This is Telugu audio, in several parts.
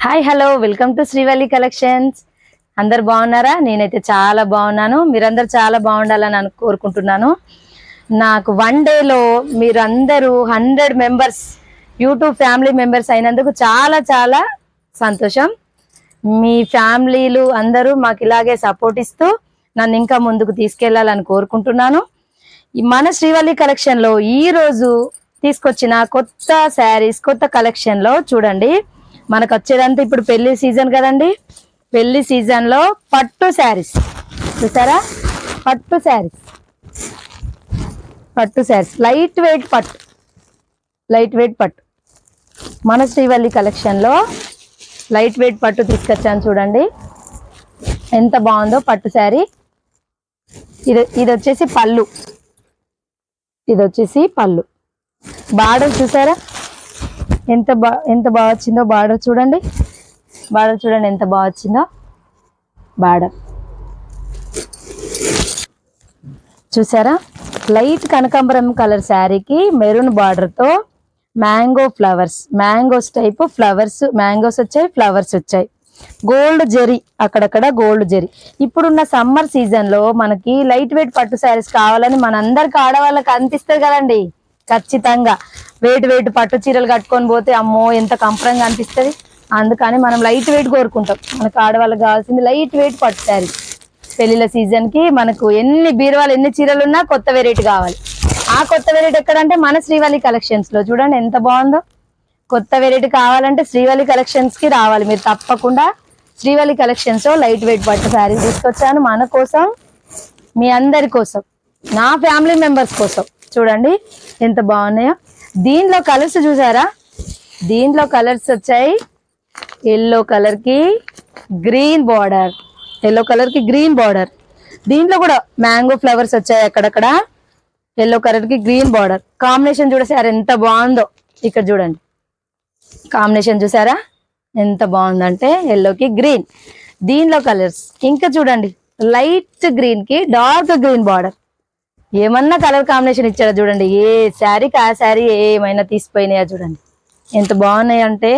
Hi hello welcome to Srivalli collections. అందరు బాగున్నారా? నేనైతే చాలా బాగున్నాను. మీరందరూ చాలా బాగుండాలని కోరుకుంటున్నాను. నాకు వన్ డేలో మీరందరూ 100 మెంబర్స్ యూట్యూబ్ ఫ్యామిలీ మెంబర్స్ అయినందుకు చాలా చాలా సంతోషం. మీ ఫ్యామిలీలు అందరూ మాకు ఇలాగే సపోర్ట్ ఇస్తూ నన్ను ఇంకా ముందుకు తీసుకెళ్లాలని కోరుకుంటున్నాను. మన శ్రీవల్లి కలెక్షన్ లో ఈ రోజు తీసుకొచ్చిన కొత్త శారీస్, కొత్త కలెక్షన్ లో చూడండి. మనకు వచ్చేదంతా ఇప్పుడు పెళ్లి సీజన్ కదండి. పెళ్లి సీజన్ లో పట్టు శారీస్ చూసారా? పట్టు శారీస్ లైట్ వెయిట్ పట్టు మన శ్రీవల్లి కలెక్షన్ లో లైట్ వెయిట్ పట్టు తీసుకొచ్చాను. చూడండి ఎంత బాగుందో పట్టు శారీ. ఇది వచ్చేసి పళ్ళు. బార్డర్ చూసారా ఎంత బాగా వచ్చిందో? బార్డర్ చూడండి ఎంత బాగా వచ్చిందో బార్డర్ చూసారా? లైట్ కనకాంబరం కలర్ శారీకి మెరూన్ బార్డర్ తో మ్యాంగోస్ టైప్ ఫ్లవర్స్, మ్యాంగోస్ వచ్చాయి, ఫ్లవర్స్ వచ్చాయి. గోల్డ్ జరీ, అక్కడక్కడ గోల్డ్ జరీ. ఇప్పుడున్న సమ్మర్ సీజన్ లో మనకి లైట్ వెయిట్ పట్టు శారీస్ కావాలని మనందరికి ఆడవాళ్ళకి అనిపిస్తుంది కదండి. ఖచ్చితంగా వెయిట్ పట్టు చీరలు కట్టుకొని పోతే అమ్మో ఎంత కంఫర్టంగా అనిపిస్తుంది. అందుకని మనం లైట్ వెయిట్ కోరుకుంటాం. మనకు ఆడవాళ్ళకి కావాల్సింది లైట్ వెయిట్ పట్టు శారీ. పెళ్లిళ్ళ సీజన్ కి మనకు ఎన్ని బీరువాలు, ఎన్ని చీరలు ఉన్నా కొత్త వెరైటీ కావాలి. ఆ కొత్త వెరైటీ ఎక్కడంటే మన శ్రీవల్లి కలెక్షన్స్ లో. చూడండి ఎంత బాగుందో. కొత్త వెరైటీ కావాలంటే శ్రీవల్లి కలెక్షన్స్ కి రావాలి మీరు తప్పకుండా. శ్రీవల్లి కలెక్షన్స్ లో లైట్ వెయిట్ పట్టు శారీ తీసుకొచ్చాను మన కోసం, మీ అందరి కోసం, నా ఫ్యామిలీ మెంబర్స్ కోసం. చూడండి ఎంత బాగున్నాయో. దీంట్లో కలర్స్ చూసారా? దీంట్లో కలర్స్ వచ్చాయి. ఎల్లో కలర్ కి గ్రీన్ బార్డర్, దీంట్లో కూడా మ్యాంగో ఫ్లవర్స్ వచ్చాయి అక్కడక్కడ. ఎల్లో కలర్ కి గ్రీన్ బార్డర్ కాంబినేషన్ చూసారా ఎంత బాగుందో? ఇక్కడ చూడండి కాంబినేషన్ చూసారా ఎంత బాగుందంటే ఎల్లోకి గ్రీన్. దీనిలో కలర్స్ ఇంకా చూడండి, లైట్ గ్రీన్ కి డార్క్ గ్రీన్ బార్డర్. ఏమన్నా కలర్ కాంబినేషన్ ఇచ్చాడా చూడండి. ఏ శారీకి ఆ శారీ ఏమైనా తీసిపోయినాయా చూడండి ఎంత బాగున్నాయి అంటే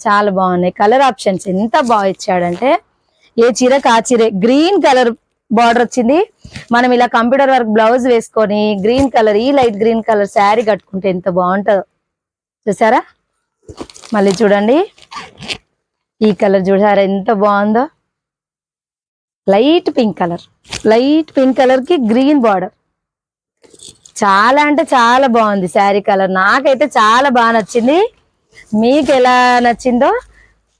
చాలా బాగున్నాయి. కలర్ ఆప్షన్స్ ఎంత బాగా ఇచ్చాడంటే ఏ చీరకు ఆ చీరే. గ్రీన్ కలర్ బార్డర్ వచ్చింది. మనం ఇలా కంప్యూటర్ వర్క్ బ్లౌజ్ వేసుకొని గ్రీన్ కలర్, ఈ లైట్ గ్రీన్ కలర్ శారీ కట్టుకుంటే ఎంత బాగుంటుందో చూసారా? మళ్ళీ చూడండి ఈ కలర్ చూసారా ఎంత బాగుందో? లైట్ పింక్ కలర్ కి గ్రీన్ బార్డర్. చాలా అంటే చాలా బాగుంది శారీ కలర్. నాకైతే చాలా బాగా నచ్చింది. మీకు ఎలా నచ్చిందో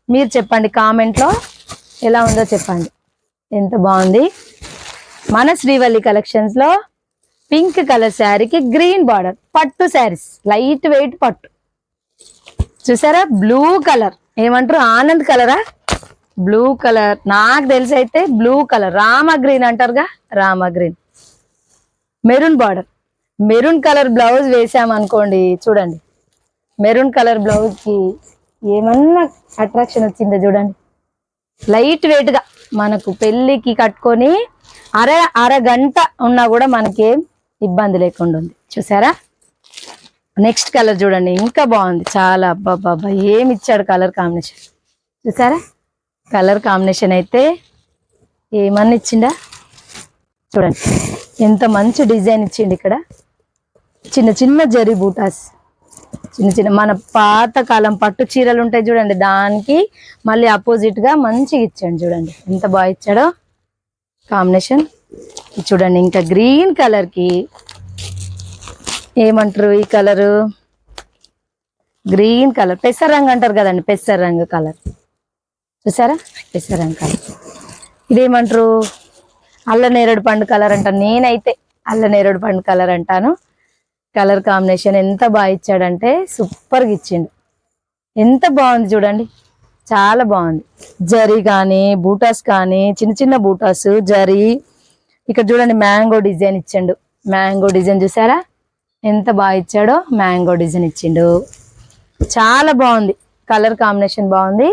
మీరు చెప్పండి, కామెంట్ లో ఎలా ఉందో చెప్పండి. ఎంత బాగుంది. మన శ్రీవల్లి కలెక్షన్స్ లో పింక్ కలర్ శారీకి గ్రీన్ బార్డర్ పట్టు శారీస్, లైట్ వెయిట్ పట్టు చూసారా? బ్లూ కలర్ ఏమంటారు? ఆనంద్ కలరా? బ్లూ కలర్ నాకు తెలిసి అయితే బ్లూ కలర్, రామ గ్రీన్ అంటారుగా, Rama green. Maroon border, maroon colour blouse వేసామనుకోండి. చూడండి మెరూన్ కలర్ బ్లౌజ్ కి ఏమన్నా అట్రాక్షన్ వచ్చిందో చూడండి. లైట్ వెయిట్ గా మనకు పెళ్లికి కట్టుకొని అరగంట ఉన్నా కూడా మనకేం ఇబ్బంది లేకుండా ఉంది చూసారా? నెక్స్ట్ కలర్ చూడండి ఇంకా బాగుంది చాలా. అబ్బాబ్బా ఏమి ఇచ్చాడు కలర్ కాంబినేషన్ చూసారా? కలర్ కాంబినేషన్ అయితే ఏమన్నా ఇచ్చిండా చూడండి. ఎంత మంచి డిజైన్ ఇచ్చిండు. ఇక్కడ చిన్న చిన్న జరీ బూటాస్, చిన్న మన పాత కాలం పట్టు చీరలు ఉంటాయి చూడండి, దానికి మళ్ళీ అపోజిట్ గా మంచిగా ఇచ్చాడు. చూడండి ఎంత బాగా ఇచ్చాడో కాంబినేషన్. చూడండి ఇంకా గ్రీన్ కలర్ కి ఏమంటారు ఈ కలరు? గ్రీన్ కలర్, పెసర రంగు అంటారు కదండి, పెసర రంగు కలర్ చూసారా? పెసర రంగు కలర్. ఇదేమంటారు? అల్ల నేరేడు పండు కలర్ అంటాను నేనైతే, అల్ల నేరేడు పండు కలర్ అంటాను. కలర్ కాంబినేషన్ ఎంత బాగా ఇచ్చాడంటే సూపర్గా ఇచ్చిండు. ఎంత బాగుంది చూడండి, చాలా బాగుంది. జరీ కానీ బూటాస్ కానీ, చిన్న చిన్న బూటాస్ జరీ. ఇక్కడ చూడండి మ్యాంగో డిజైన్ ఇచ్చిండు. మ్యాంగో డిజైన్ చూసారా ఎంత బాగా ఇచ్చాడో? మ్యాంగో డిజైన్ ఇచ్చిండు. చాలా బాగుంది. కలర్ కాంబినేషన్ బాగుంది.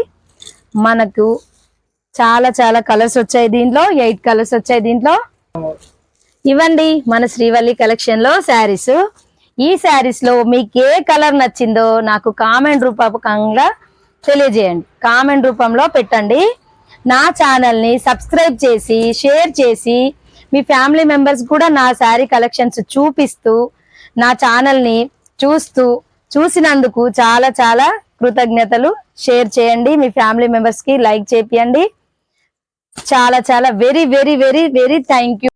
మనకు చాలా చాలా కలర్స్ వచ్చాయి దీంట్లో. 8 కలర్స్ వచ్చాయి దీంట్లో. ఇవ్వండి మన శ్రీవల్లి కలెక్షన్ లో శారీస్. ఈ శారీస్ లో మీకు ఏ కలర్ నచ్చిందో నాకు కామెంట్ రూపకంగా తెలియజేయండి, కామెంట్ రూపంలో పెట్టండి. నా ఛానల్ని సబ్స్క్రైబ్ చేసి షేర్ చేసి మీ ఫ్యామిలీ మెంబర్స్ కూడా నా శారీ కలెక్షన్స్ చూపిస్తూ నా ఛానల్ని చూసినందుకు చాలా చాలా కృతజ్ఞతలు. షేర్ చేయండి, మీ ఫ్యామిలీ మెంబర్స్కి లైక్ చేపియండి. చాలా చాలా very very very very thank you.